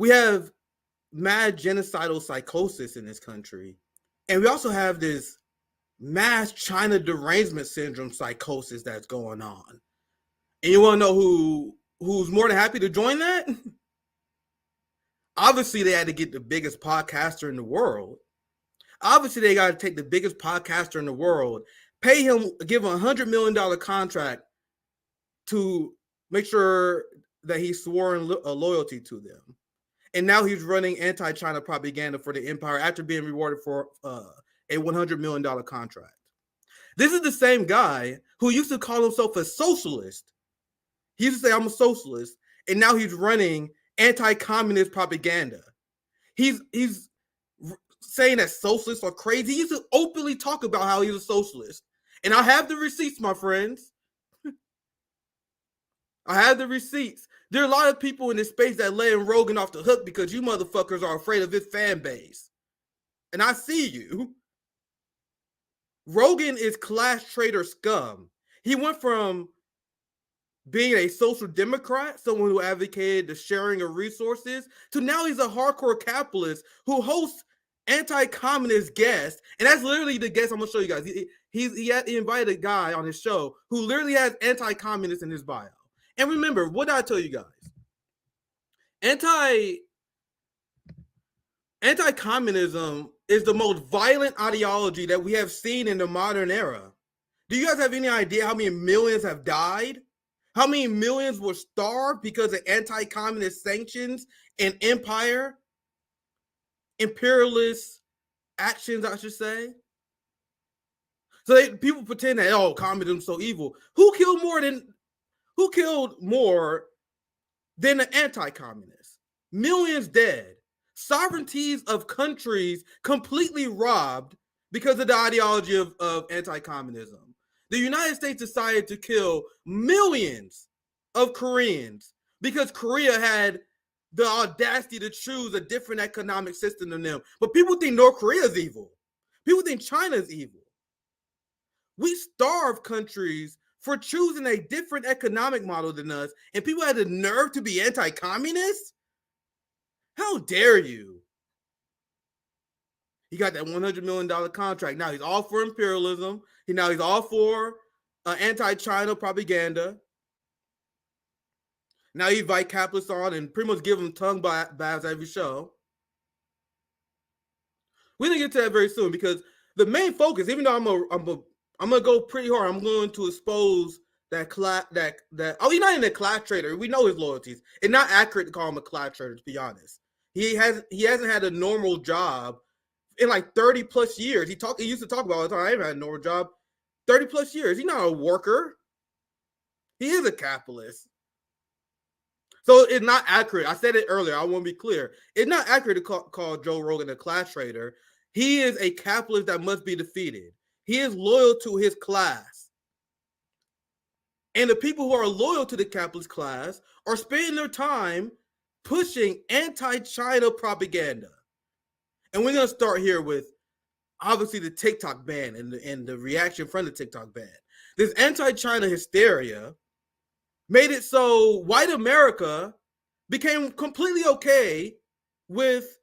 We have mad genocidal psychosis in this country. And we also have this mass China derangement syndrome psychosis that's going on. And you want to know who's more than happy to join that? Obviously, they had to get the biggest podcaster in the world. Obviously, they got to take the biggest podcaster in the world, pay him, give him $100 million contract to make sure that he's sworn loyalty to them. And now he's running anti-China propaganda for the empire after being rewarded for a $100 million contract. This is the same guy who used to call himself a socialist. He used to say, I'm a socialist. And now he's running anti-communist propaganda. He's saying that socialists are crazy. He used to openly talk about how he's a socialist. And I have the receipts, my friends. I have the receipts. There are a lot of people in this space that letting Rogan off the hook because you motherfuckers are afraid of his fan base. And I see you. Rogan is class traitor scum. He went from being a social democrat, someone who advocated the sharing of resources, to now he's a hardcore capitalist who hosts anti-communist guests. And that's literally the guest I'm going to show you guys. He invited a guy on his show who literally has anti-communist in his bio. And remember, what did I tell you guys? Anti-communism is the most violent ideology that we have seen in the modern era. Do you guys have any idea how many millions have died? How many millions were starved because of anti-communist sanctions and imperialist actions, I should say? So people pretend that, communism's so evil. Who killed more than the anti-communists? Millions dead. Sovereignties of countries completely robbed because of the ideology of anti-communism. The United States decided to kill millions of Koreans because Korea had the audacity to choose a different economic system than them. But people think North Korea is evil. People think China is evil. We starve countries for choosing a different economic model than us, and people had the nerve to be anti-communist? How dare you? He got that $100 million contract. Now he's all for imperialism. He's all for anti-China propaganda. Now he invite capitalists on and pretty much give them tongue baths every show. We're gonna get to that very soon because the main focus, even though I'm gonna go pretty hard, I'm going to expose that he's not even a class trader. We know his loyalties. It's not accurate to call him a class trader, to be honest. He hasn't had a normal job in like 30 plus years. He used to talk about all the time. I haven't had a normal job 30 plus years. He's not a worker. He is a capitalist. So it's not accurate. I said it earlier. I want to be clear. It's not accurate to call Joe Rogan a class trader. He is a capitalist that must be defeated. He is loyal to his class. And the people who are loyal to the capitalist class are spending their time pushing anti-China propaganda. And we're going to start here with, obviously, the TikTok ban and the reaction from the TikTok ban. This anti-China hysteria made it so white America became completely okay with,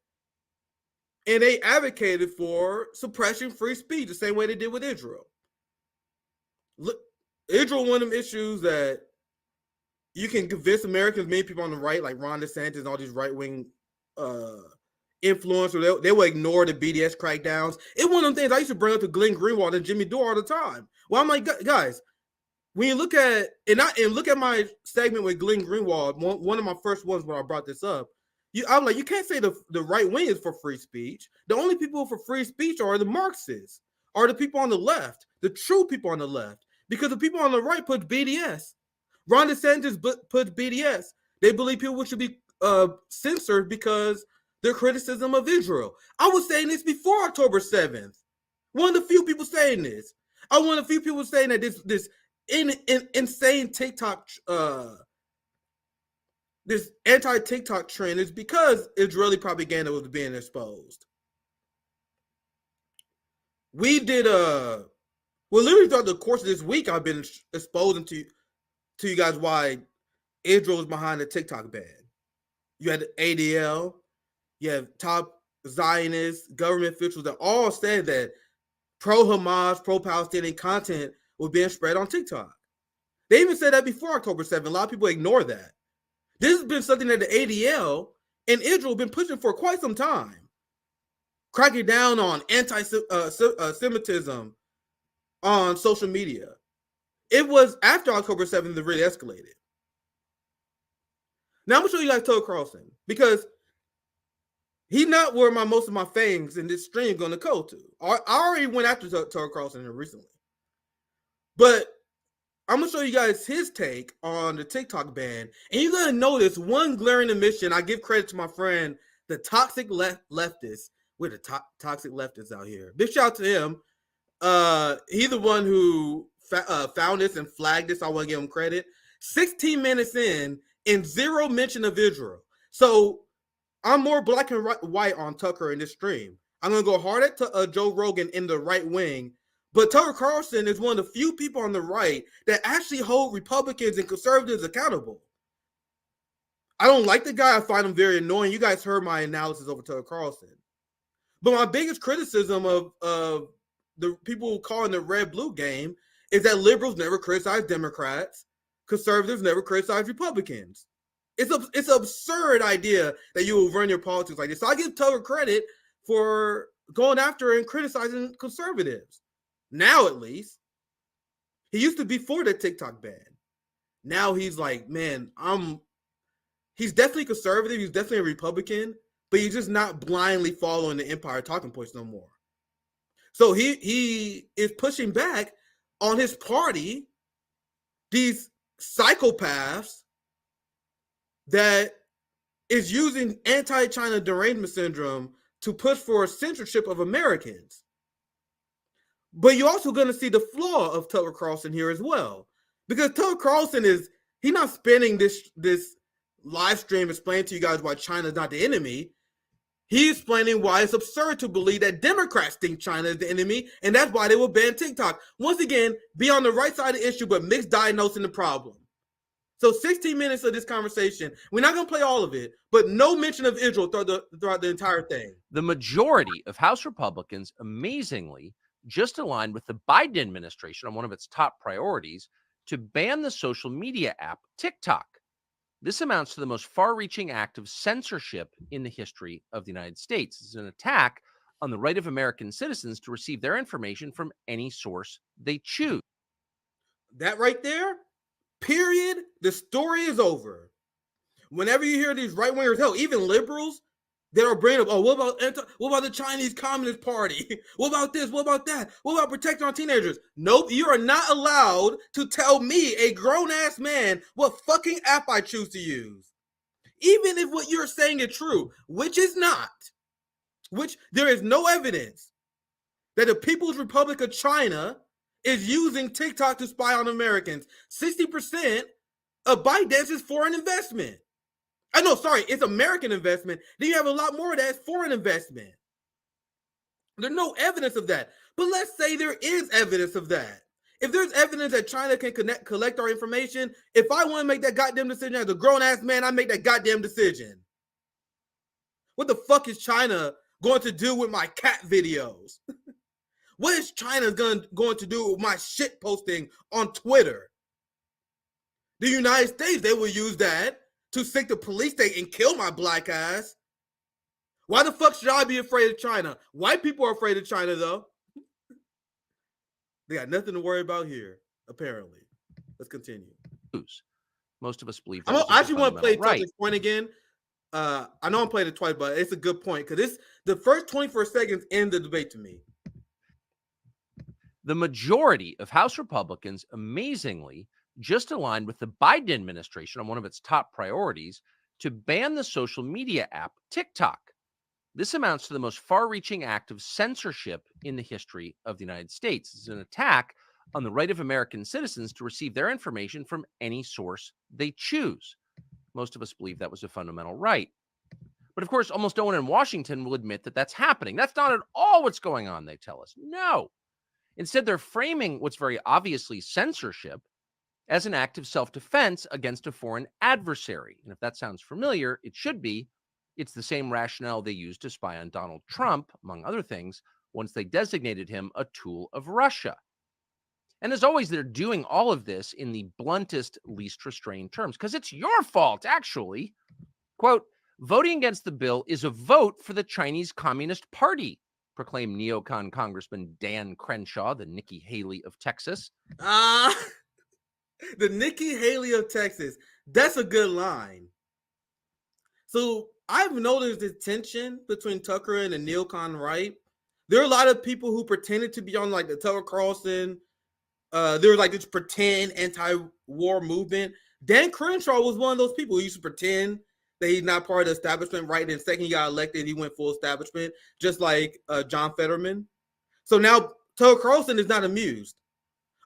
and they advocated for suppressing free speech the same way they did with Israel. Look, Israel, one of them issues that you can convince Americans, many people on the right, like Ron DeSantis and all these right-wing influencers, they will ignore the BDS crackdowns. It's one of them things I used to bring up to Glenn Greenwald and Jimmy Dore all the time. Well, I'm like, guys, when you look at look at my segment with Glenn Greenwald, one of my first ones when I brought this up, I'm like, you can't say the right wing is for free speech. The only people for free speech are the Marxists, are the people on the left, the true people on the left, because the people on the right put BDS. Ron DeSantis puts BDS. They believe people should be censored because their criticism of Israel. I was saying this before October 7th. One of the few people saying this. I'm one of the few people saying that this insane TikTok, this anti-TikTok trend is because Israeli propaganda was being exposed. We did literally throughout the course of this week, I've been exposing to you guys why Israel is behind the TikTok ban. You had the ADL, you have top Zionist government officials that all said that pro-Hamas, pro-Palestinian content was being spread on TikTok. They even said that before October 7th. A lot of people ignore that. This has been something that the ADL and Israel have been pushing for quite some time. Cracking down on anti-Semitism on social media. It was after October 7th that really escalated. Now I'm going to show you guys Tucker Carlson, because he's not where most of my fangs in this stream going to go to. I already went after Tucker Carlson recently. But I'm going to show you guys his take on the TikTok ban. And you're going to notice one glaring omission. I give credit to my friend, the toxic leftist. We're the toxic leftists out here. Big shout out to him. He's the one who found this and flagged this. I want to give him credit. 16 minutes in, and zero mention of Israel. So I'm more black and white on Tucker in this stream. I'm going to go hard at Joe Rogan in the right wing. But Tucker Carlson is one of the few people on the right that actually hold Republicans and conservatives accountable. I don't like the guy. I find him very annoying. You guys heard my analysis over Tucker Carlson. But my biggest criticism of the people calling the red-blue game is that liberals never criticize Democrats. Conservatives never criticize Republicans. It's an absurd idea that you will run your politics like this. So I give Tucker credit for going after and criticizing conservatives. Now, at least. He used to be for the TikTok ban. Now he's like, man, he's definitely conservative. He's definitely a Republican, but he's just not blindly following the Empire talking points no more. So he is pushing back on his party, these psychopaths that is using anti-China derangement syndrome to push for censorship of Americans. But you're also going to see the flaw of Tucker Carlson here as well. Because Tucker Carlson he's not spending this live stream explaining to you guys why China is not the enemy. He's explaining why it's absurd to believe that Democrats think China is the enemy, and that's why they will ban TikTok. Once again, be on the right side of the issue, but misdiagnosing the problem. So 16 minutes of this conversation. We're not going to play all of it, but no mention of Israel throughout the entire thing. The majority of House Republicans, amazingly, just aligned with the Biden administration on one of its top priorities to ban the social media app TikTok. This amounts to the most far-reaching act of censorship in the history of the United States. It's an attack on the right of American citizens to receive their information from any source they choose. That right there, period, the story is over. Whenever you hear these right-wingers, hell, even liberals, that are bringing up, what about the Chinese Communist Party? What about this? What about that? What about protecting our teenagers? Nope, you are not allowed to tell me, a grown-ass man, what fucking app I choose to use. Even if what you're saying is true, which is not, which there is no evidence that the People's Republic of China is using TikTok to spy on Americans. 60% of ByteDance is foreign investment. It's American investment. Then you have a lot more of that foreign investment. There's no evidence of that. But let's say there is evidence of that. If there's evidence that China can collect our information, if I want to make that goddamn decision as a grown-ass man, I make that goddamn decision. What the fuck is China going to do with my cat videos? What is China going to do with my shit posting on Twitter? The United States, they will use that to sink the police state and kill my black ass. Why the fuck should I be afraid of China? White people are afraid of China, though. They got nothing to worry about here, apparently. Let's continue. Most of us believe. I actually want to play Tucker's point again. I know I'm playing it twice, but it's a good point because it's the first 24 seconds in the debate to me. The majority of House Republicans, amazingly, just aligned with the Biden administration on one of its top priorities to ban the social media app TikTok. This amounts to the most far-reaching act of censorship in the history of the United States. It's an attack on the right of American citizens to receive their information from any source they choose. Most of us believe that was a fundamental right. But of course, almost no one in Washington will admit that that's happening. That's not at all what's going on, they tell us. No. Instead, they're framing what's very obviously censorship as an act of self-defense against a foreign adversary. And if that sounds familiar, it should be. It's the same rationale they used to spy on Donald Trump, among other things, once they designated him a tool of Russia. And as always, they're doing all of this in the bluntest, least restrained terms, because it's your fault, actually. Quote, voting against the bill is a vote for the Chinese Communist Party, proclaimed neocon Congressman Dan Crenshaw, the Nikki Haley of Texas. The Nikki Haley of Texas. That's a good line. So I've noticed the tension between Tucker and the neocon right. There are a lot of people who pretended to be on like the Tucker Carlson. There was like this pretend anti-war movement. Dan Crenshaw was one of those people who used to pretend that he's not part of the establishment, right? And second he got elected, he went full establishment, just like John Fetterman. So now Tucker Carlson is not amused.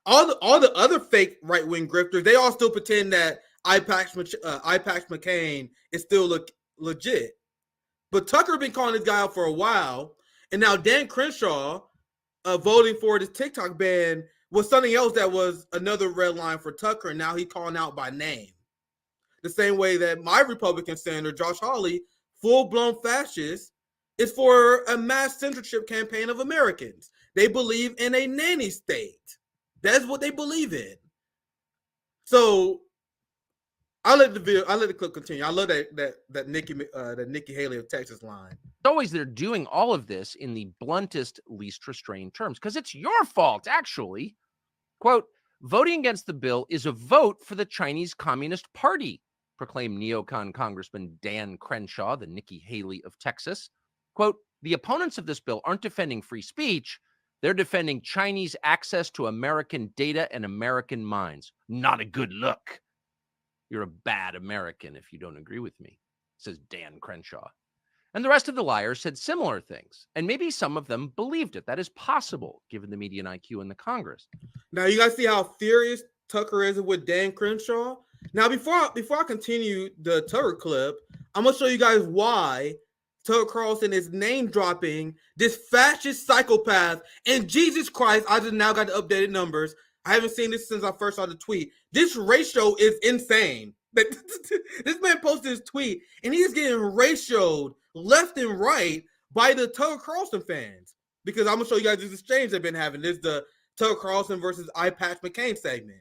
All the other fake right-wing grifters, they all still pretend that IPAX McCain is still legit. But Tucker been calling this guy out for a while, and now Dan Crenshaw voting for this TikTok ban was something else that was another red line for Tucker, and now he's calling out by name. The same way that my Republican senator, Josh Hawley, full-blown fascist, is for a mass censorship campaign of Americans. They believe in a nanny state. That's what they believe in. So I'll let the clip continue. I love that Nikki Haley of Texas line. Always, they're doing all of this in the bluntest, least restrained terms, because it's your fault, actually. Quote, voting against the bill is a vote for the Chinese Communist Party, proclaimed neocon Congressman Dan Crenshaw, the Nikki Haley of Texas. Quote, the opponents of this bill aren't defending free speech. They're defending Chinese access to American data and American minds. Not a good look. You're a bad American if you don't agree with me, says Dan Crenshaw. And the rest of the liars said similar things. And maybe some of them believed it. That is possible, given the median IQ in the Congress. Now, you guys see how furious Tucker is with Dan Crenshaw? Now, before I continue the Tucker clip, I'm going to show you guys why Tucker Carlson is name dropping this fascist psychopath. And Jesus Christ, I just now got the updated numbers. I haven't seen this since I first saw the tweet. This ratio is insane. This man posted his tweet, and he's getting ratioed left and right by the Tucker Carlson fans. Because I'm going to show you guys this exchange they've been having. This is the Tucker Carlson versus IPAX McCain segment.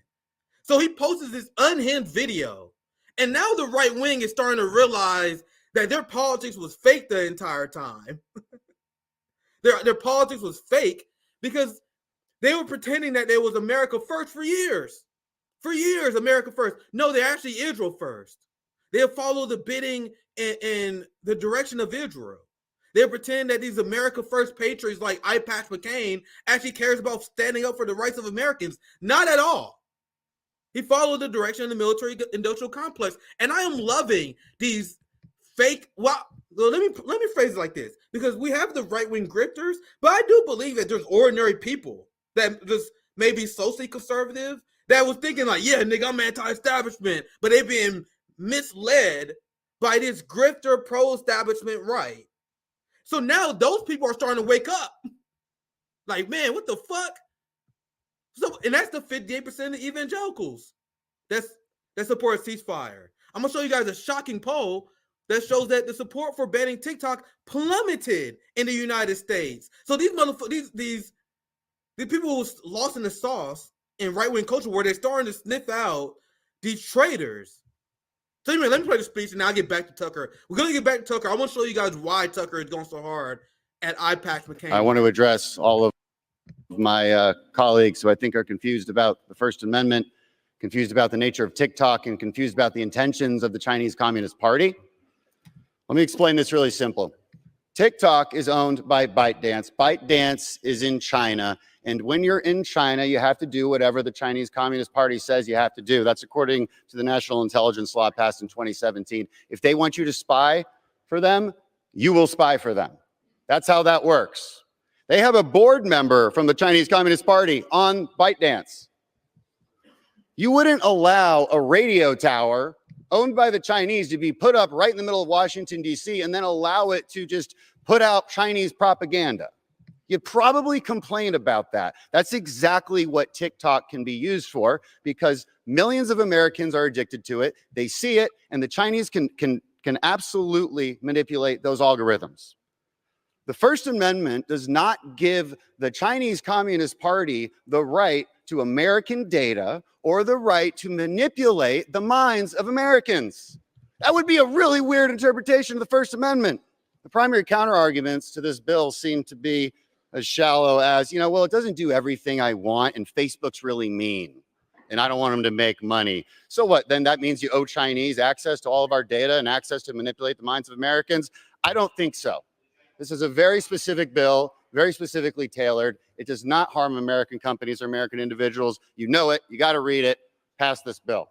So he posts this unhinged video. And now the right wing is starting to realize that their politics was fake the entire time. Their politics was fake because they were pretending that there was America first for years. For years, America first. No, they're actually Israel first. They'll follow the bidding in the direction of Israel. They'll pretend that these America first patriots like IPAX McCain actually cares about standing up for the rights of Americans. Not at all. He followed the direction of the military industrial complex. And I am loving these fake, well, let me phrase it like this, because we have the right-wing grifters, but I do believe that there's ordinary people that just maybe socially conservative that was thinking like, yeah, nigga, I'm anti-establishment, but they're being misled by this grifter pro-establishment right. So now those people are starting to wake up. Like, man, what the fuck? So, and that's the 58% of the evangelicals that support a ceasefire. I'm gonna show you guys a shocking poll that shows that the support for banning TikTok plummeted in the United States. So these motherfuckers, these people who was lost in the sauce in right-wing culture, where they're starting to sniff out these traitors. So anyway, let me play the speech, and now I'll get back to Tucker. We're gonna get back to Tucker. I want to show you guys why Tucker is going so hard at IPAX McCain. I want to address all of my colleagues who I think are confused about the First Amendment, confused about the nature of TikTok, and confused about the intentions of the Chinese Communist Party. Let me explain this really simple. TikTok is owned by ByteDance. ByteDance is in China. And when you're in China, you have to do whatever the Chinese Communist Party says you have to do. That's according to the national intelligence law passed in 2017. If they want you to spy for them, you will spy for them. That's how that works. They have a board member from the Chinese Communist Party on ByteDance. You wouldn't allow a radio tower owned by the Chinese to be put up right in the middle of Washington, D.C., and then allow it to just put out Chinese propaganda. You'd probably complain about that. That's exactly what TikTok can be used for, because millions of Americans are addicted to it. They see it, and the Chinese can absolutely manipulate those algorithms. The First Amendment does not give the Chinese Communist Party the right to American data or the right to manipulate the minds of Americans. That would be a really weird interpretation of the First Amendment. The primary counterarguments to this bill seem to be as shallow as, well, it doesn't do everything I want, and Facebook's really mean, and I don't want them to make money. So what? Then that means you owe Chinese access to all of our data and access to manipulate the minds of Americans? I don't think so. This is a very specific bill, very specifically tailored. It does not harm American companies or American individuals. You know it. You got to read it. Pass this bill.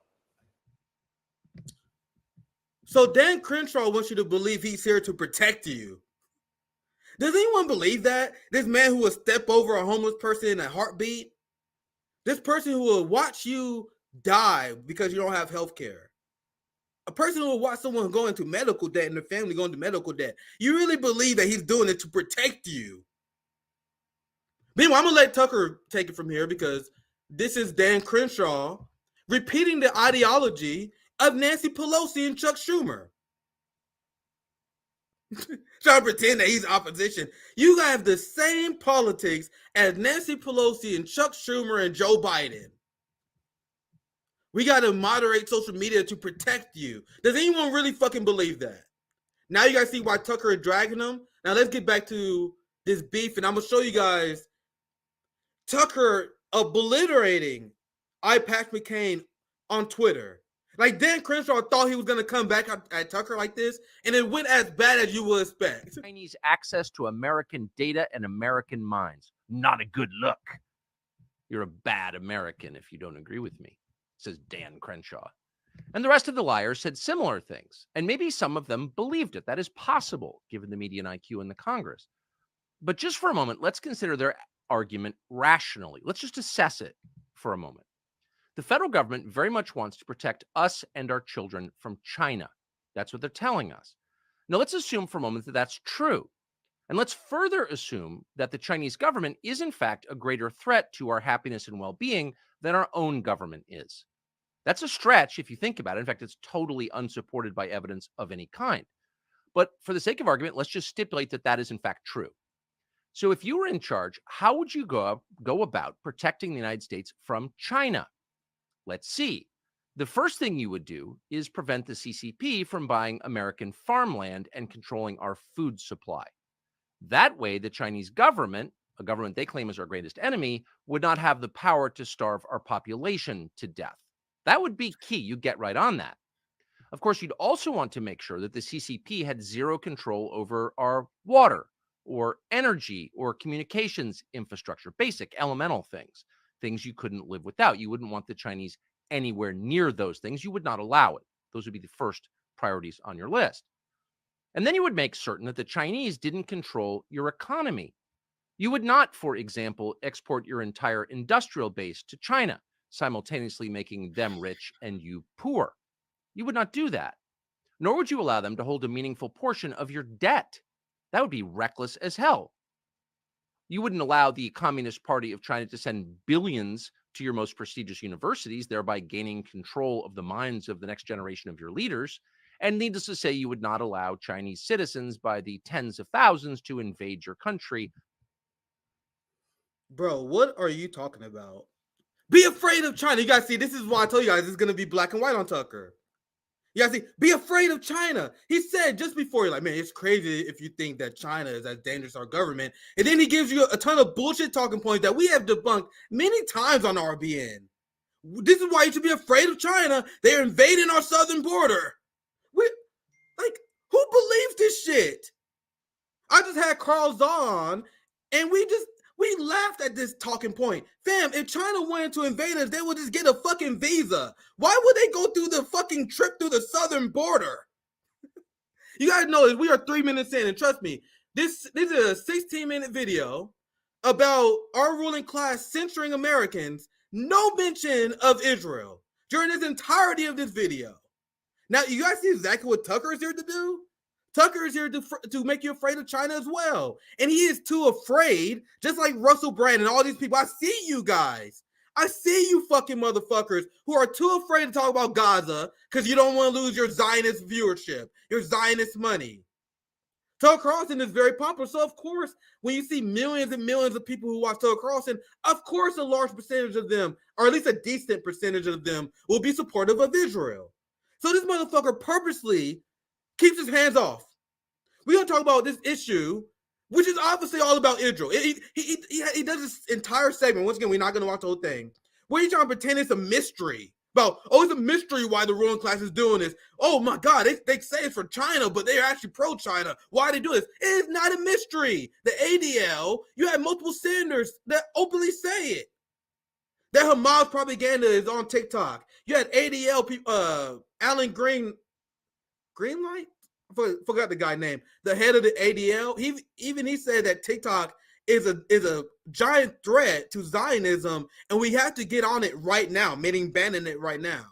So Dan Crenshaw wants you to believe he's here to protect you. Does anyone believe that? This man who will step over a homeless person in a heartbeat? This person who will watch you die because you don't have health care? A person who will watch someone go into medical debt and their family go into medical debt. You really believe that he's doing it to protect you? Meanwhile, I'm going to let Tucker take it from here, because this is Dan Crenshaw repeating the ideology of Nancy Pelosi and Chuck Schumer. Trying to pretend that he's opposition. You have the same politics as Nancy Pelosi and Chuck Schumer and Joe Biden. We got to moderate social media to protect you. Does anyone really fucking believe that? Now you guys see why Tucker is dragging them. Now let's get back to this beef, and I'm going to show you guys Tucker obliterating iPatch McCain on Twitter. Like, Dan Crenshaw thought he was going to come back at Tucker like this, and it went as bad as you would expect. Chinese access to American data and American minds. Not a good look. You're a bad American if you don't agree with me, says Dan Crenshaw. And the rest of the liars said similar things, and maybe some of them believed it. That is possible, given the median IQ in the Congress. But just for a moment, let's consider their argument rationally. Let's just assess it for a moment. The federal government very much wants to protect us and our children from China. That's what they're telling us. Now, let's assume for a moment that that's true. And let's further assume that the Chinese government is, in fact, a greater threat to our happiness and well-being than our own government is. That's a stretch if you think about it. In fact, it's totally unsupported by evidence of any kind. But for the sake of argument, let's just stipulate that that is, in fact, true. So if you were in charge, how would you go about protecting the United States from China? Let's see. The first thing you would do is prevent the CCP from buying American farmland and controlling our food supply. That way, the Chinese government, a government they claim is our greatest enemy, would not have the power to starve our population to death. That would be key. You get right on that. Of course, you'd also want to make sure that the CCP had zero control over our water or energy or communications infrastructure, basic elemental things you couldn't live without. You wouldn't want the Chinese anywhere near those things. You would not allow it. Those would be the first priorities on your list. And then you would make certain that the Chinese didn't control your economy. You would not, for example, export your entire industrial base to China, simultaneously making them rich and you poor. You would not do that. Nor would you allow them to hold a meaningful portion of your debt. That would be reckless as hell. You wouldn't allow the Communist Party of China to send billions to your most prestigious universities, thereby gaining control of the minds of the next generation of your leaders. And needless to say, you would not allow Chinese citizens by the tens of thousands to invade your country. Bro, what are you talking about? Be afraid of China. You guys see, this is why I told you guys it's going to be black and white on Tucker. You guys see, be afraid of China. He said just before, you're like, man, it's crazy if you think that China is as dangerous as our government. And then he gives you a ton of bullshit talking points that we have debunked many times on RBN. This is why you should be afraid of China. They're invading our southern border. Who believes this shit? I just had Carlson on, and we laughed at this talking point. Fam, if China wanted to invade us, they would just get a fucking visa. Why would they go through the fucking trip through the southern border? You guys know we are 3 minutes in, and trust me, this is a 16-minute video about our ruling class censoring Americans. No mention of Israel during this entirety of this video. Now, you guys see exactly what Tucker is here to do? Tucker is here to make you afraid of China as well. And he is too afraid, just like Russell Brand and all these people. I see you guys. I see you fucking motherfuckers who are too afraid to talk about Gaza because you don't want to lose your Zionist viewership, your Zionist money. Tucker Carlson is very popular. So, of course, when you see millions and millions of people who watch Tucker Carlson, of course, a large percentage of them, or at least a decent percentage of them, will be supportive of Israel. So this motherfucker purposely keeps his hands off. We're going to talk about this issue, which is obviously all about Israel. He does this entire segment. Once again, we're not going to watch the whole thing. Where he's trying to pretend it's a mystery. About, it's a mystery why the ruling class is doing this. Oh my God, they say it's for China, but they're actually pro-China. Why they do this? It is not a mystery. The ADL, you have multiple senators that openly say it. That Hamas propaganda is on TikTok. You had ADL, Alan Greenlight? I forgot the guy's name. The head of the ADL. He said that TikTok is a giant threat to Zionism, and we have to get on it right now, meaning banning it right now.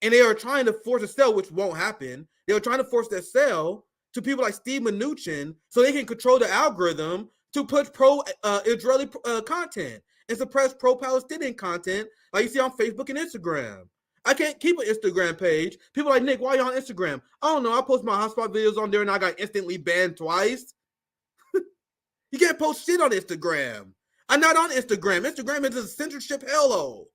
And they are trying to force a sale, which won't happen. They are trying to force that sale to people like Steve Mnuchin so they can control the algorithm to push pro-Israeli content and suppress pro-Palestinian content like you see on Facebook and Instagram. I can't keep an Instagram page. People are like, Nick, why are you on Instagram? I don't know. I post my hotspot videos on there and I got instantly banned twice. You can't post shit on Instagram. I'm not on Instagram. Instagram is a censorship hellhole.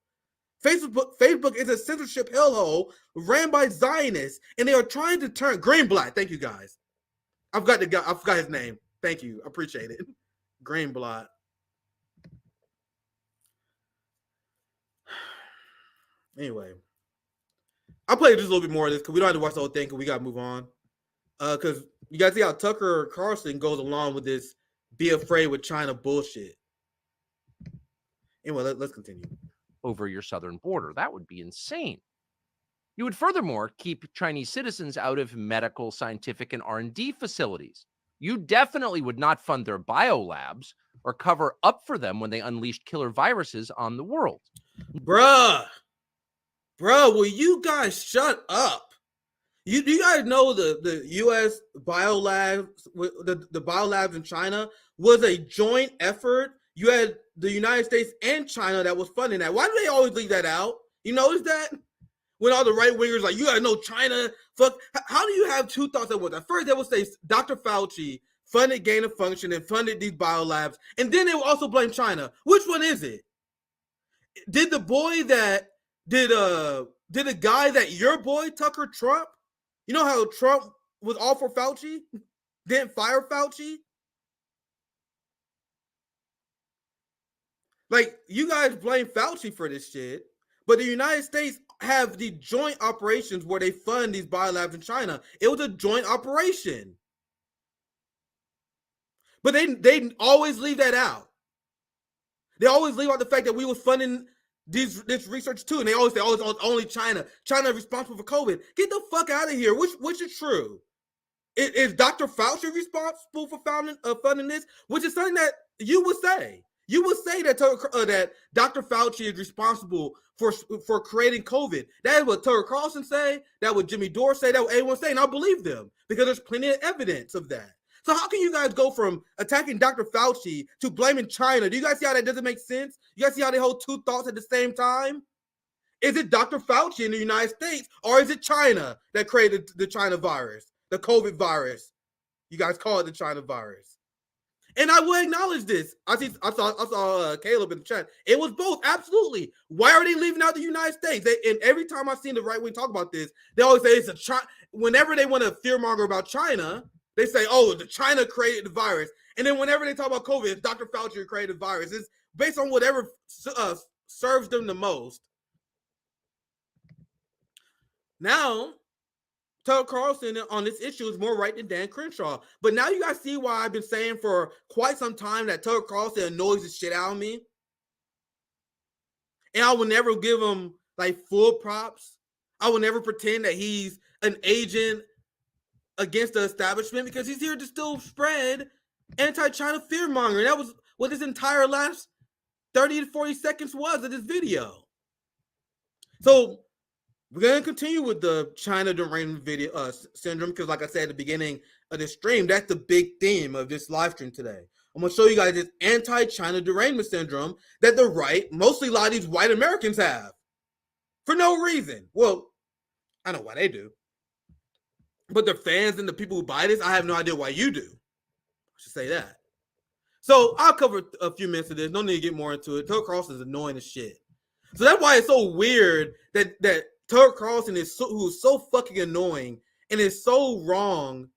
Facebook is a censorship hellhole ran by Zionists, and they are trying to turn Greenblatt. Thank you guys. I forgot his name. Thank you. I appreciate it. Greenblatt. Anyway, I'll play just a little bit more of this because we don't have to watch the whole thing because we got to move on. Because you guys see how Tucker Carlson goes along with this be afraid with China bullshit. Anyway, let's continue. Over your southern border. That would be insane. You would furthermore keep Chinese citizens out of medical, scientific, and R&D facilities. You definitely would not fund their biolabs or cover up for them when they unleashed killer viruses on the world. Bruh, will you guys shut up? Do you guys know the U.S. biolabs, the biolabs in China was a joint effort? You had the United States and China that was funding that. Why do they always leave that out? You notice that? When all the right wingers like, you gotta know China, fuck. How do you have two thoughts at once? At first, they will say Dr. Fauci funded gain of function and funded these biolabs, and then they will also blame China. Which one is it? Did the boy that did a guy that your boy Tucker Trump? You know how Trump was all for Fauci? Didn't fire Fauci? Like, you guys blame Fauci for this shit, but the United States have the joint operations where they fund these biolabs in China. It was a joint operation. But they always leave that out. They always leave out the fact that we were funding this research too, and they always say, "Oh, it's only China. China is responsible for COVID." Get the fuck out of here. Which is true? Is Dr. Fauci responsible for funding this? Which is something that you would say. You would say that that Dr. Fauci is responsible for creating COVID. That is what Tucker Carlson say. That what Jimmy Dore say. That what anyone say, and I believe them because there's plenty of evidence of that. So how can you guys go from attacking Dr. Fauci to blaming China? Do you guys see how that doesn't make sense? You guys see how they hold two thoughts at the same time? Is it Dr. Fauci in the United States, or is it China that created the China virus, the COVID virus? You guys call it the China virus. And I will acknowledge this. I saw Caleb in the chat. It was both, absolutely. Why are they leaving out the United States? And every time I've seen the right wing talk about this, they always say it's a China. Whenever they want to fearmonger about China, they say, "Oh, the China created the virus." And then whenever they talk about COVID, it's Dr. Fauci who created the virus. It's based on whatever serves them the most. Now, Tucker Carlson on this issue is more right than Dan Crenshaw. But now you guys see why I've been saying for quite some time that Tucker Carlson annoys the shit out of me. And I will never give him like full props. I will never pretend that he's an agent against the establishment because he's here to still spread anti-China fear-mongering. That was what this entire last 30 to 40 seconds was of this video. So We're going to continue with the China derangement video syndrome because, like I said at the beginning of this stream, that's the big theme of this live stream today. I'm going to show you guys this anti-China derangement syndrome that the right, mostly a lot of these white Americans have for no reason. Well, I know why they do. But the fans and the people who buy this, I have no idea why you do. I should say that. So I'll cover a few minutes of this. No need to get more into it. Tucker Carlson is annoying as shit. So that's why it's so weird that Tucker Carlson who's so fucking annoying and is so wrong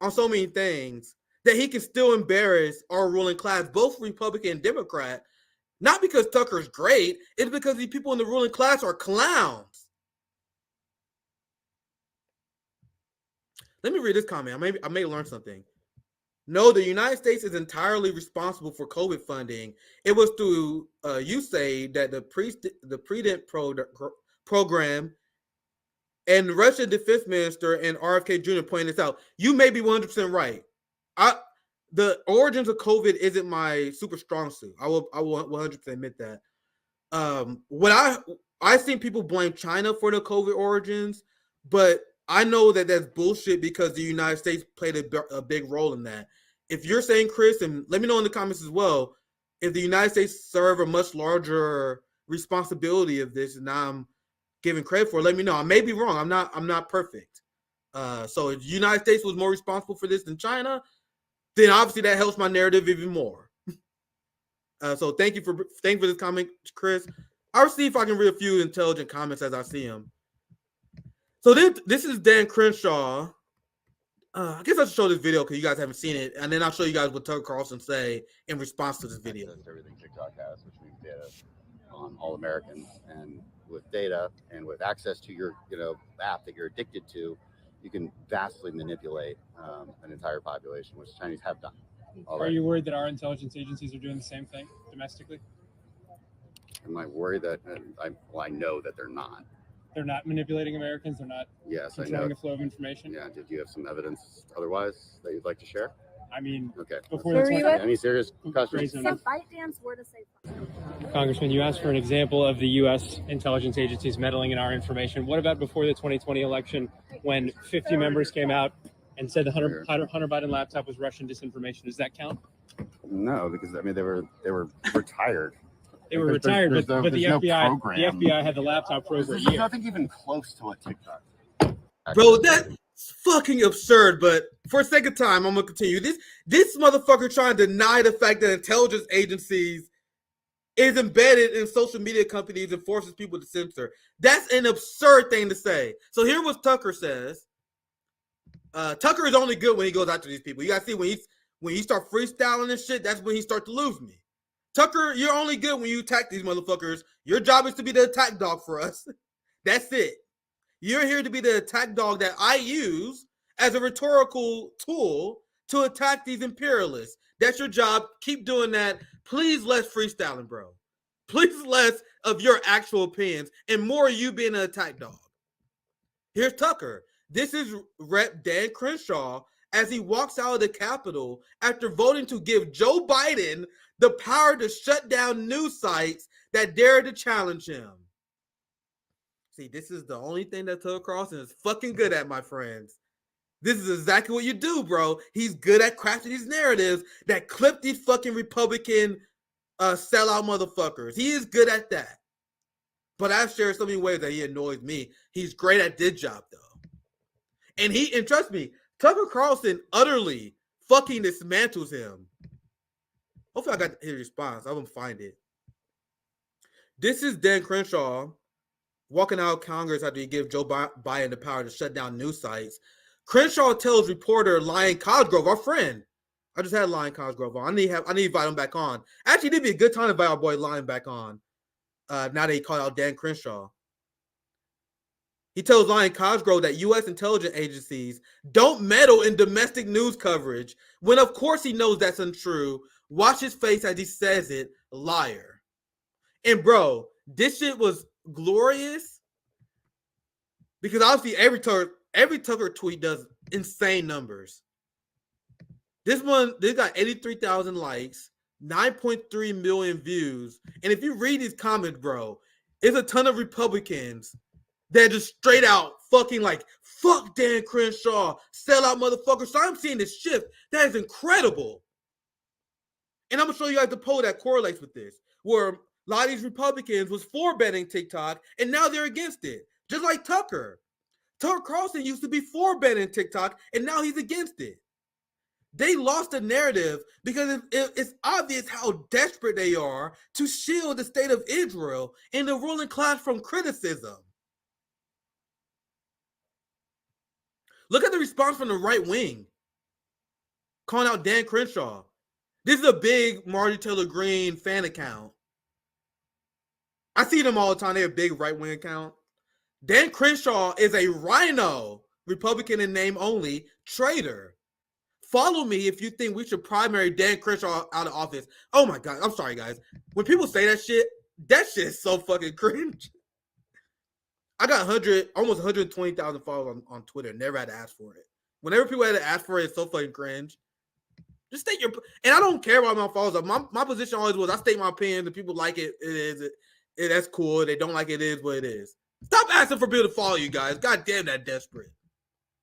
on so many things that he can still embarrass our ruling class, both Republican and Democrat, not because Tucker's great, it's because these people in the ruling class are clowns. Let me read this comment. I may learn something. No, the United States is entirely responsible for COVID funding. It was through USAID that the Predent program and the Russian defense minister and RFK Jr. pointed this out. You may be 100% right. The origins of COVID isn't my super strong suit. I will 100% admit that. I've seen people blame China for the COVID origins, but I know that that's bullshit because the United States played a big role in that. If you're saying, Chris, and let me know in the comments as well, if the United States serve a much larger responsibility of this, and I'm giving credit for it, let me know. I may be wrong. I'm not perfect. So if the United States was more responsible for this than China, then obviously that helps my narrative even more. So thank you for this comment, Chris. I'll see if I can read a few intelligent comments as I see them. So this is Dan Crenshaw. I guess I should show this video because you guys haven't seen it, and then I'll show you guys what Tucker Carlson say in response to this video. Access to everything TikTok has, which means data on all Americans, and with data and with access to your app that you're addicted to, you can vastly manipulate an entire population, which Chinese have done. Are you worried that our intelligence agencies are doing the same thing domestically? Am I worried that I know that they're not. They're not manipulating Americans. They're not controlling the flow of information. Yeah. Did you have some evidence otherwise that you'd like to share? I mean, okay. Before any serious questions? So ByteDance were to say. Congressman, you asked for an example of the U.S. intelligence agencies meddling in our information. What about before the 2020 election, when 50 members came out and said the Hunter Biden laptop was Russian disinformation? Does that count? No, because I mean they were retired. They were retired, but the FBI had the laptop for over a year. There's nothing even close to what TikTok. Bro, that's fucking absurd. But for a second time, I'm gonna continue. This motherfucker trying to deny the fact that intelligence agencies is embedded in social media companies and forces people to censor. That's an absurd thing to say. So here what Tucker says. Tucker is only good when he goes after these people. You gotta see when he start freestyling and shit, that's when he start to lose me. Tucker, you're only good when you attack these motherfuckers. Your job is to be the attack dog for us. That's it. You're here to be the attack dog that I use as a rhetorical tool to attack these imperialists. That's your job. Keep doing that. Please less freestyling, bro. Please less of your actual opinions and more of you being an attack dog. Here's Tucker. This is Rep. Dan Crenshaw as he walks out of the Capitol after voting to give Joe Biden the power to shut down news sites that dare to challenge him. See, this is the only thing that Tucker Carlson is fucking good at, my friends. This is exactly what you do, bro. He's good at crafting these narratives that clip these fucking Republican sellout motherfuckers. He is good at that. But I've shared so many ways that he annoys me. He's great at this job, though. And trust me, Tucker Carlson utterly fucking dismantles him. Hopefully I got his response. I'm going to find it. This is Dan Crenshaw walking out of Congress after he gave Joe Biden the power to shut down news sites. Crenshaw tells reporter Lion Cosgrove, our friend. I just had Lion Cosgrove on. I need to invite him back on. Actually, it'd be a good time to invite our boy Lion back on. Now that he called out Dan Crenshaw. He tells Lion Cosgrove that U.S. intelligence agencies don't meddle in domestic news coverage, when of course he knows that's untrue. Watch his face as he says it, liar. And bro, this shit was glorious because obviously every Tucker tweet does insane numbers. This got 83,000 likes, 9.3 million views. And if you read these comments, bro, it's a ton of Republicans They're just straight out fucking like, fuck Dan Crenshaw, sellout motherfucker. So I'm seeing this shift. That is incredible. And I'm going to show you guys the poll that correlates with this, where a lot of these Republicans was for banning TikTok, and now they're against it. Just like Tucker. Tucker Carlson used to be for banning TikTok, and now he's against it. They lost the narrative because it's obvious how desperate they are to shield the state of Israel and the ruling class from criticism. Look at the response from the right wing, calling out Dan Crenshaw. This is a big Marjorie Taylor Greene fan account. I see them all the time. They're a big right-wing account. Dan Crenshaw is a rhino, Republican in name only, traitor. Follow me if you think we should primary Dan Crenshaw out of office. Oh my God. I'm sorry, guys. When people say that shit is so fucking cringe. I got almost 120,000 followers on Twitter. Never had to ask for it. Whenever people had to ask for it, it's so fucking cringe. Just state your, and I don't care about my followers. My position always was I state my opinion. The people like it, that's cool. They don't like it is what it is. Stop asking for people to follow you guys. God damn, that desperate.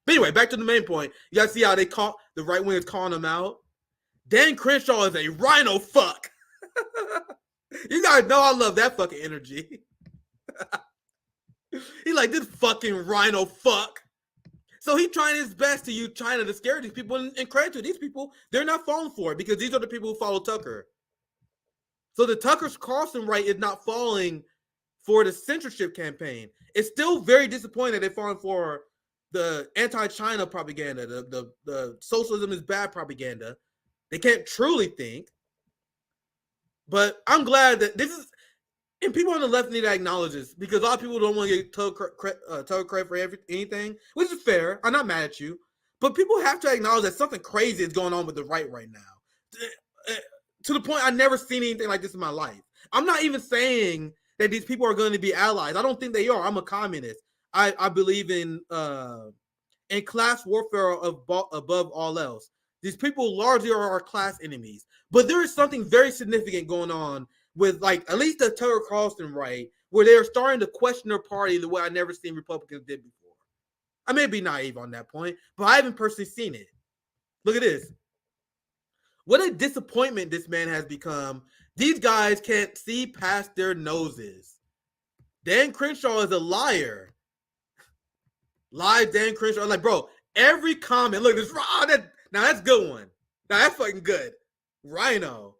But anyway, back to the main point. You guys see how they call the right wing is calling him out? Dan Crenshaw is a rhino fuck. You guys know I love that fucking energy. He's like, this fucking rhino fuck. So he's trying his best to use China to scare these people and credit to these people. They're not falling for it because these are the people who follow Tucker. So the Tucker Carlson right is not falling for the censorship campaign. It's still very disappointing that they're falling for the anti-China propaganda, the socialism is bad propaganda. They can't truly think. But I'm glad that this is, and people on the left need to acknowledge this because a lot of people don't want to get Tucker credit for anything, which is fair. I'm not mad at you. But people have to acknowledge that something crazy is going on with the right now. To the point I've never seen anything like this in my life. I'm not even saying that these people are going to be allies. I don't think they are. I'm a communist. I believe in class warfare above all else. These people largely are our class enemies. But there is something very significant going on with, like, at least the Tucker Carlson right, where they're starting to question their party the way I've never seen Republicans did before. I may be naive on that point, but I haven't personally seen it. Look at this. What a disappointment this man has become. These guys can't see past their noses. Dan Crenshaw is a liar. Lie, Dan Crenshaw. Like, bro, every comment. Look, this now that's a good one. Now that's fucking good. Rhino.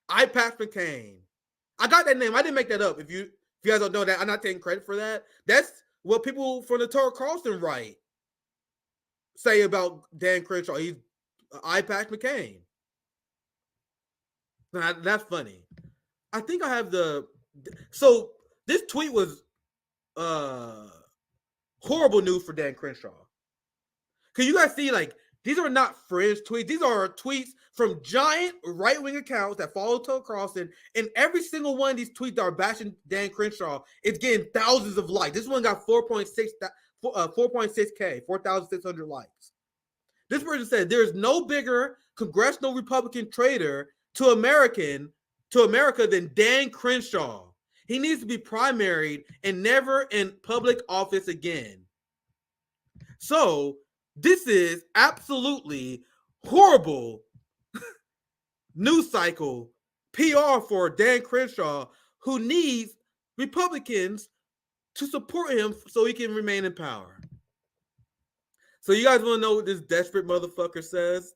I passed McCain. I got that name. I didn't make that up. If you guys don't know that, I'm not taking credit for that. That's what people from the Tucker Carlson right say about Dan Crenshaw. He's I passed McCain. Now, that's funny. I think I have so this tweet was horrible news for Dan Crenshaw. Because you guys see, like, these are not fringe tweets. These are tweets from giant right-wing accounts that follow Tucker Carlson, and every single one of these tweets that are bashing Dan Crenshaw is getting thousands of likes. This one got 4.6K, 4,600 likes. This person said, there is no bigger congressional Republican traitor to America than Dan Crenshaw. He needs to be primaried and never in public office again. So this is absolutely horrible news cycle PR for Dan Crenshaw, who needs Republicans to support him so he can remain in power. So you guys want to know what this desperate motherfucker says?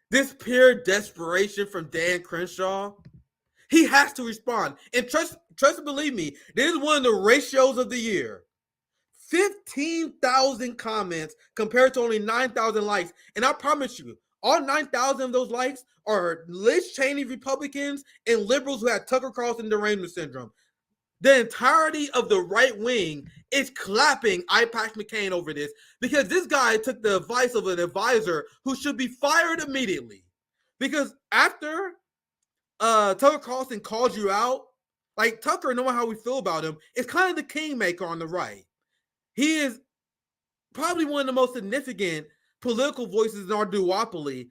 This pure desperation from Dan Crenshaw. He has to respond. And trust and believe me, this is one of the ratios of the year. 15,000 comments compared to only 9,000 likes. And I promise you, all 9,000 of those likes are Liz Cheney Republicans and liberals who had Tucker Carlson derangement syndrome. The entirety of the right wing is clapping I passed McCain over this because this guy took the advice of an advisor who should be fired immediately. Because after Tucker Carlson calls you out, like Tucker, no matter how we feel about him, is kind of the kingmaker on the right. He is probably one of the most significant political voices in our duopoly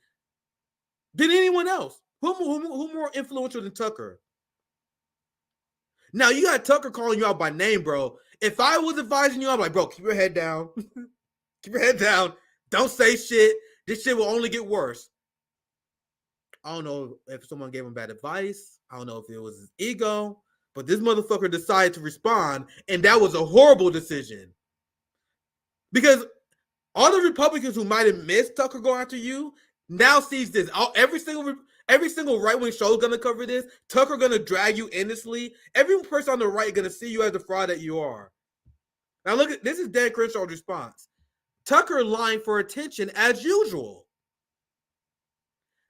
than anyone else. Who more influential than Tucker? Now you got Tucker calling you out by name, bro. If I was advising you, I'm like, bro, keep your head down. Keep your head down. Don't say shit. This shit will only get worse. I don't know if someone gave him bad advice. I don't know if it was his ego, but this motherfucker decided to respond, and that was a horrible decision. Because all the Republicans who might have missed Tucker going after you now sees this. Every single right-wing show is gonna cover this. Tucker gonna drag you endlessly. Every person on the right gonna see you as the fraud that you are. Now look at this is Dan Crenshaw's response. Tucker lying for attention as usual.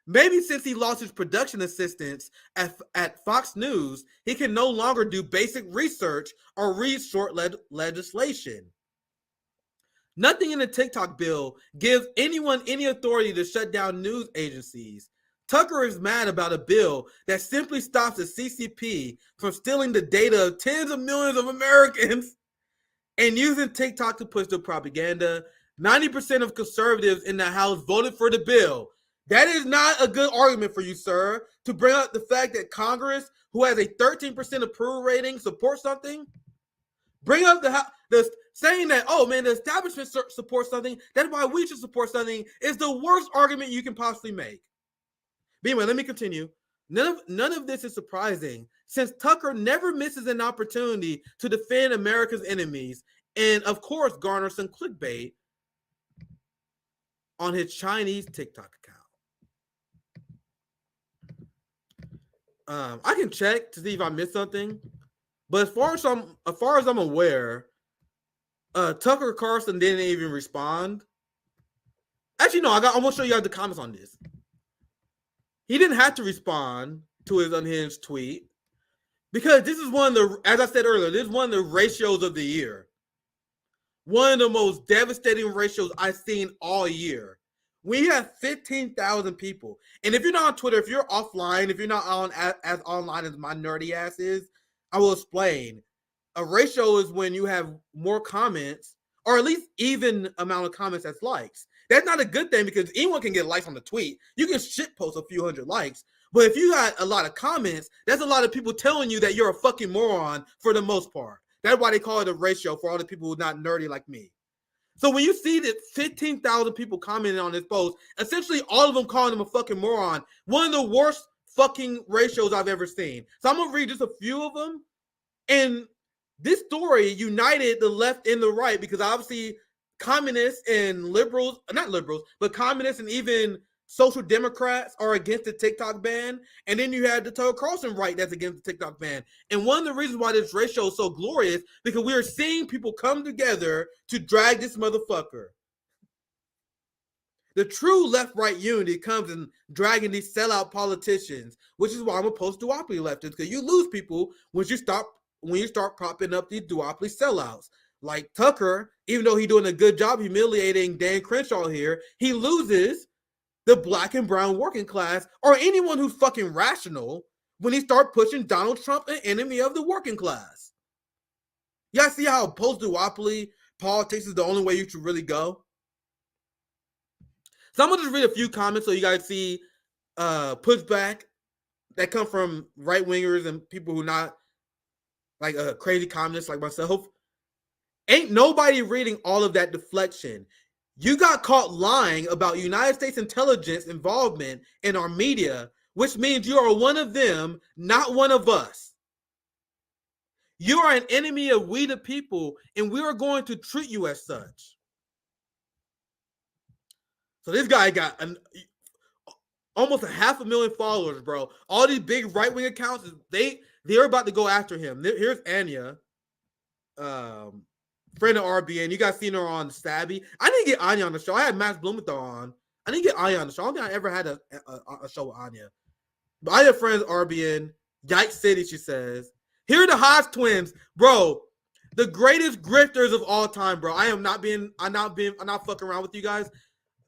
Maybe since he lost his production assistants at Fox News, he can no longer do basic research or read short legislation. Nothing in the TikTok bill gives anyone any authority to shut down news agencies. Tucker is mad about a bill that simply stops the CCP from stealing the data of tens of millions of Americans and using TikTok to push their propaganda. 90% of conservatives in the House voted for the bill. That is not a good argument for you, sir, to bring up the fact that Congress, who has a 13% approval rating, supports something. Bring up the saying that, oh man, the establishment supports something. That's why we should support something. Is the worst argument you can possibly make. But anyway, let me continue. None of this is surprising, since Tucker never misses an opportunity to defend America's enemies and, of course, garner some clickbait on his Chinese TikTok account. I can check to see if I missed something, but as far as I'm aware, Tucker Carlson didn't even respond. Actually, no, I'm gonna show you guys the comments on this. He didn't have to respond to his unhinged tweet because this is one of the, as I said earlier, this is one of the ratios of the year. One of the most devastating ratios I've seen all year. We have 15,000 people. And if you're not on Twitter, if you're offline, if you're not on as online as my nerdy ass is, I will explain. A ratio is when you have more comments, or at least even amount of comments as likes. That's not a good thing because anyone can get likes on the tweet. You can shit post a few hundred likes. But if you got a lot of comments, that's a lot of people telling you that you're a fucking moron for the most part. That's why they call it a ratio for all the people who are not nerdy like me. So when you see that 15,000 people commenting on this post, essentially all of them calling him a fucking moron, one of the worst fucking ratios I've ever seen. So I'm going to read just a few of them. And this story united the left and the right because obviously communists and liberals, not liberals, but communists and even social democrats are against the TikTok ban. And then you had the Tucker Carlson right that's against the TikTok ban. And one of the reasons why this ratio is so glorious because we are seeing people come together to drag this motherfucker. The true left-right unity comes in dragging these sellout politicians, which is why I'm a post-duopoly leftist, because you lose people when you start propping up these duopoly sellouts. Like Tucker, even though he's doing a good job humiliating Dan Crenshaw here, he loses the black and brown working class or anyone who's fucking rational when he start pushing Donald Trump, an enemy of the working class. Y'all see how post-duopoly politics is the only way you should really go? So I'm going to just read a few comments so you guys see pushback that come from right-wingers and people who not like crazy communists like myself. Ain't nobody reading all of that deflection. You got caught lying about United States intelligence involvement in our media, which means you are one of them, not one of us. You are an enemy of we the people, and we are going to treat you as such. So this guy got almost 500,000 followers, bro. All these big right-wing accounts, they're about to go after him. Here's Anya, friend of RBN. You guys seen her on Stabby. I didn't get Anya on the show. I had Max Blumenthal on. I didn't get Anya on the show. I don't think I ever had a show with Anya. But I have friends RBN. Yikes City, she says. Here are the Hodge twins, bro. The greatest grifters of all time, bro. I'm not fucking around with you guys.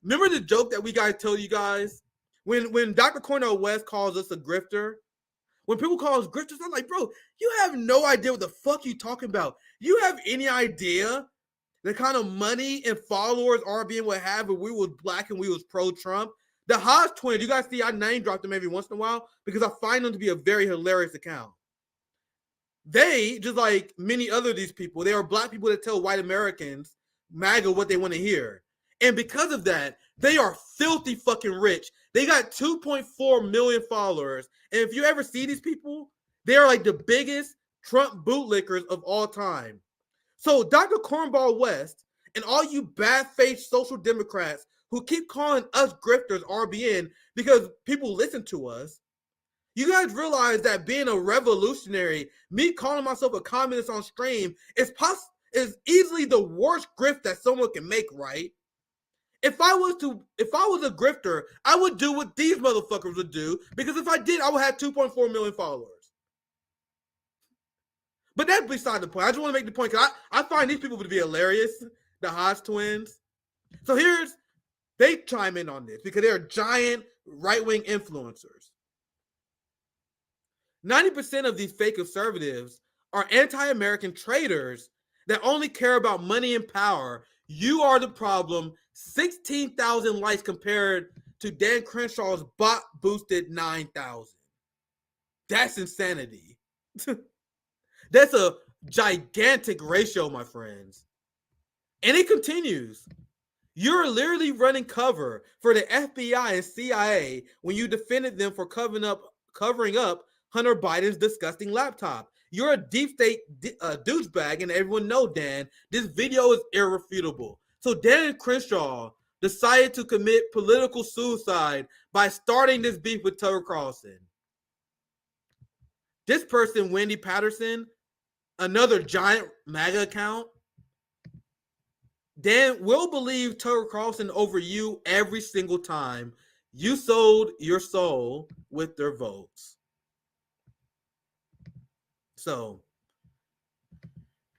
Remember the joke that we guys tell you guys? When Dr. Cornel West calls us a grifter, when people call us grifters, I'm like, bro, you have no idea what the fuck you talking about. You have any idea the kind of money and followers RBN would have if we was black and we was pro-Trump? The Hodge twins, you guys see I name drop them every once in a while because I find them to be a very hilarious account. They, just like many other of these people, they are black people that tell white Americans, MAGA, what they want to hear. And because of that, they are filthy fucking rich. They got 2.4 million followers. And if you ever see these people, they are like the biggest Trump bootlickers of all time. So Dr. Cornball West and all you bad-faced social democrats who keep calling us grifters RBN because people listen to us, you guys realize that being a revolutionary, me calling myself a communist on stream, is easily the worst grift that someone can make, right? If I was a grifter, I would do what these motherfuckers would do, because if I did, I would have 2.4 million followers. But that's beside the point. I just want to make the point, because I find these people to be hilarious, the Hodge twins. So they chime in on this, because they're giant right-wing influencers. 90% of these fake conservatives are anti-American traitors that only care about money and power. You are the problem. 16,000 likes compared to Dan Crenshaw's bot-boosted 9,000. That's insanity. That's a gigantic ratio, my friends. And it continues. You're literally running cover for the FBI and CIA when you defended them for covering up Hunter Biden's disgusting laptop. You're a deep state douchebag, and everyone knows, Dan, this video is irrefutable. So Dan Crenshaw decided to commit political suicide by starting this beef with Tucker Carlson. This person, Wendy Patterson, another giant MAGA account, Dan will believe Tucker Carlson over you every single time. You sold your soul with their votes. So,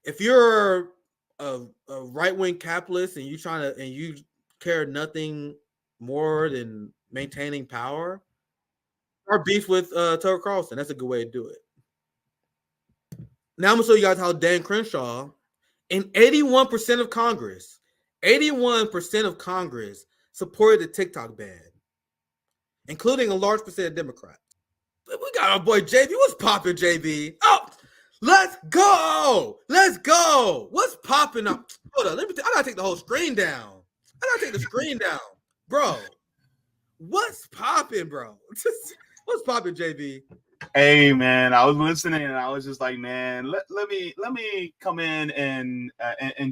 if you're a right-wing capitalist and you care nothing more than maintaining power, or beef with Tucker Carlson, that's a good way to do it. Now I'm gonna show you guys how Dan Crenshaw and 81% of Congress, 81% of Congress supported the TikTok ban, including a large percent of Democrats. We got our boy JB. What's popping, JB? Oh, let's go. Let's go. What's popping up? Hold on. I gotta take the whole screen down. Bro. What's popping, bro? What's popping, JB? Hey man, I was listening and I was just like, man, let me come in and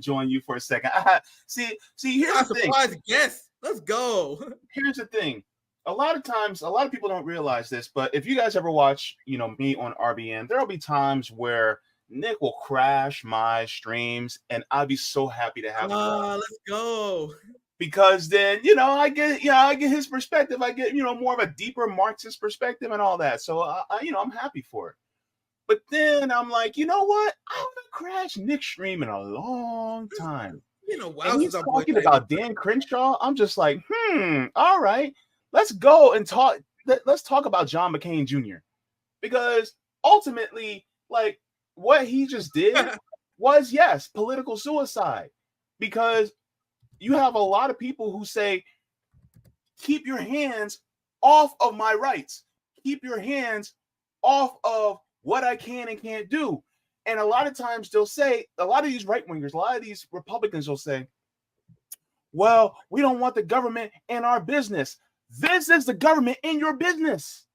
join you for a second. See, here's the thing. Surprise guest. Let's go. Here's the thing. A lot of times, a lot of people don't realize this, but if you guys ever watch, me on RBN, there'll be times where Nick will crash my streams, and I'll be so happy to have him. Let's go. Because then, I get his perspective. I get, more of a deeper Marxist perspective and all that. So, I'm happy for it. But then I'm like, you know what? I haven't crashed Nick's stream in a long time. Wow. And he's talking about Dan Crenshaw. I'm just like, all right. Let's go and talk. Let's talk about John McCain Jr. Because ultimately, like, what he just did was, yes, political suicide. Because you have a lot of people who say, keep your hands off of my rights. Keep your hands off of what I can and can't do. And a lot of times they'll say, a lot of these right-wingers, a lot of these Republicans will say, well, we don't want the government in our business. This is the government in your business.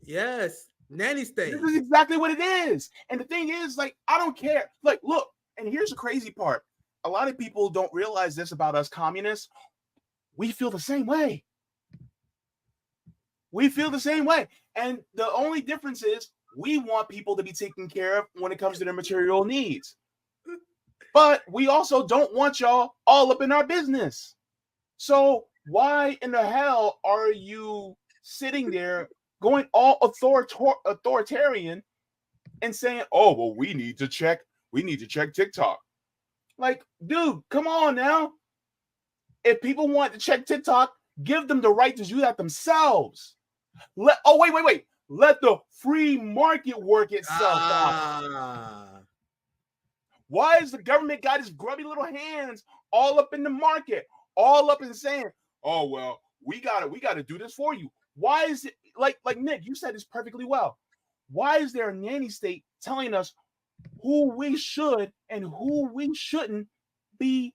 Yes. Nanny state. This is exactly what it is. And the thing is, like, I don't care. Like, look, and here's the crazy part. A lot of people don't realize this about us communists. We feel the same way. We feel the same way. And the only difference is we want people to be taken care of when it comes to their material needs. But we also don't want y'all all up in our business. So why in the hell are you sitting there going all authoritarian and saying, oh, well, we need to check TikTok. Like, dude, come on now. If people want to check TikTok, give them the right to do that themselves. Wait. Let the free market work itself out. Why is the government got his grubby little hands all up in the market, all up and saying, oh, well, we gotta do this for you? Why is it like Nick, you said this perfectly well. Why is there a nanny state telling us who we should and who we shouldn't be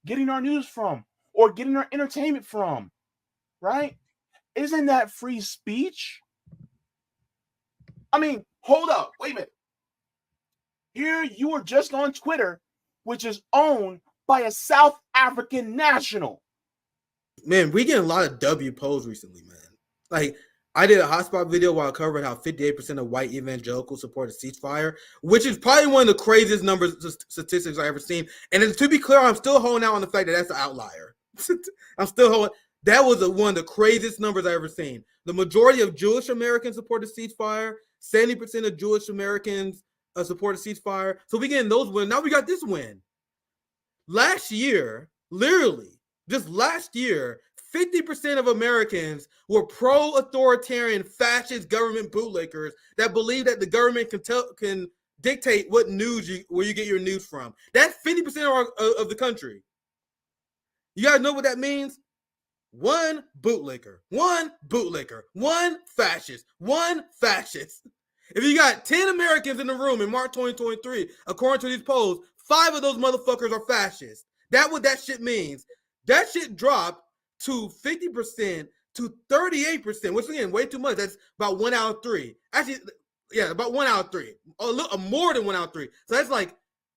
getting our news from or getting our entertainment from, right? Isn't that free speech? I mean, hold up, wait a minute. Here you are just on Twitter, which is owned by a South African national. Man, we getting a lot of W polls recently, man. Like, I did a hotspot video while covering how 58% of white evangelicals support a ceasefire, which is probably one of the craziest numbers, statistics I've ever seen. And to be clear, I'm still holding out on the fact that that's an outlier. I'm still holding. That was one of the craziest numbers I've ever seen. The majority of Jewish Americans support a ceasefire. 70% of Jewish Americans support a ceasefire. So we getting those wins. Now we got this win. Last year, literally, just last year, 50% of Americans were pro-authoritarian fascist government bootlickers that believe that the government can dictate what news where you get your news from. That's 50% of the country. You guys know what that means? One bootlicker, one fascist, one fascist. If you got 10 Americans in the room in March 2023, according to these polls, 5 of those motherfuckers are fascists. That's what that shit means. That shit dropped to 50% to 38%, which again, way too much. That's about 1 out of 3. Actually, yeah, about 1 out of 3. A little more than 1 out of 3. So that's like,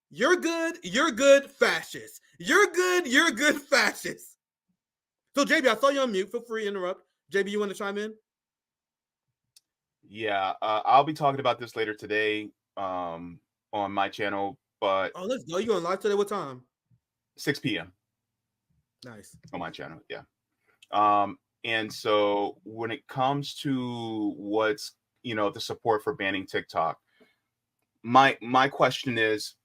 you're good, fascist. You're good, fascist. So, JB, I saw you on mute. Feel free to interrupt. JB, you want to chime in? Yeah, I'll be talking about this later today on my channel. But let's go. You going live today? What time? 6 p.m. Nice. On my channel, yeah. And so when it comes to what's the support for banning TikTok, my question is,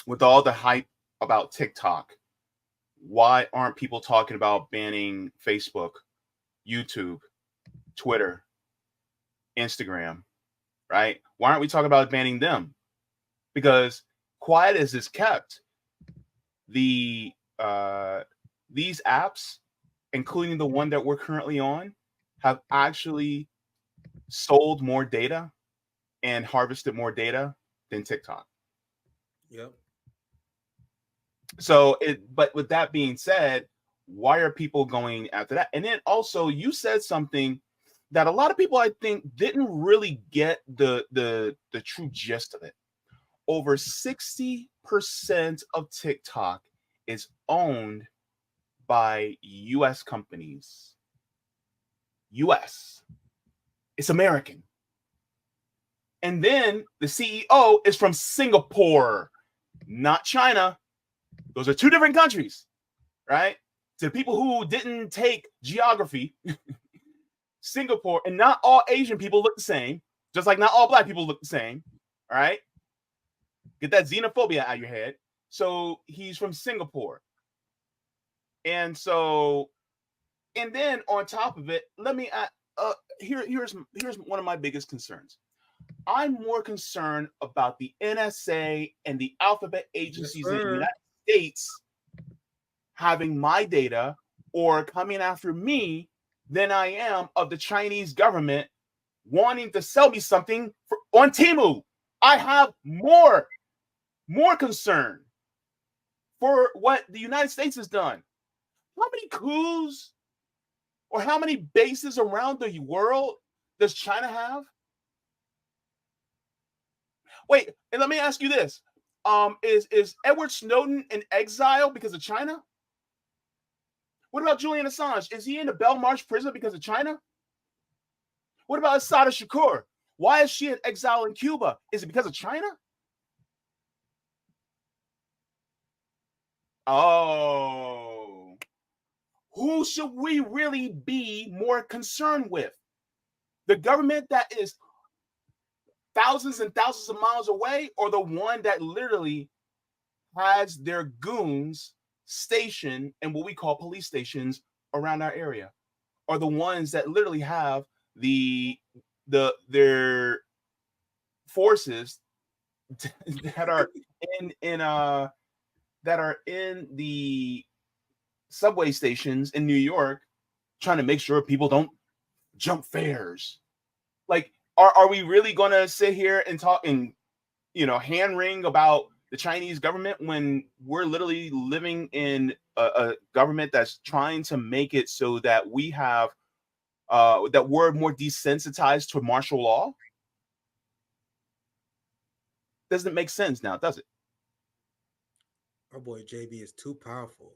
with all the hype about TikTok, why aren't people talking about banning Facebook, YouTube, Twitter, Instagram, right? Why aren't we talking about banning them? Because quiet as is kept, these apps, including the one that we're currently on, have actually sold more data and harvested more data than TikTok. Yep. So but with that being said, why are people going after that? And then also, you said something that a lot of people, I think, didn't really get the true gist of it. Over 60% of TikTok is owned by U.S. companies. U.S. It's American. And then the CEO is from Singapore, not China. Those are two different countries, right? To people who didn't take geography, Singapore, and not all Asian people look the same, just like not all black people look the same, all right? Get that xenophobia out of your head. So he's from Singapore. And then on top of it, let me here's one of my biggest concerns. I'm more concerned about the NSA and the alphabet agencies in the United States having my data or coming after me than I am of the Chinese government wanting to sell me something on Temu. I have more concern for what the United States has done. How many coups or how many bases around the world does China have? Wait, and let me ask you this. Is Edward Snowden in exile because of China? What about Julian Assange? Is he in the Belmarsh prison because of China? What about Asada Shakur? Why is she in exile in Cuba? Is it because of China? Oh. Who should we really be more concerned with? The government that is thousands and thousands of miles away, or the one that literally has their goons stationed in what we call police stations around our area, or the ones that literally have their forces that are in the subway stations in New York trying to make sure people don't jump fares? Like, are we really going to sit here and talk and hand wring about the Chinese government when we're literally living in a government that's trying to make it so that we have that we're more desensitized to martial law? Doesn't make sense now, does it? Our boy JB is too powerful.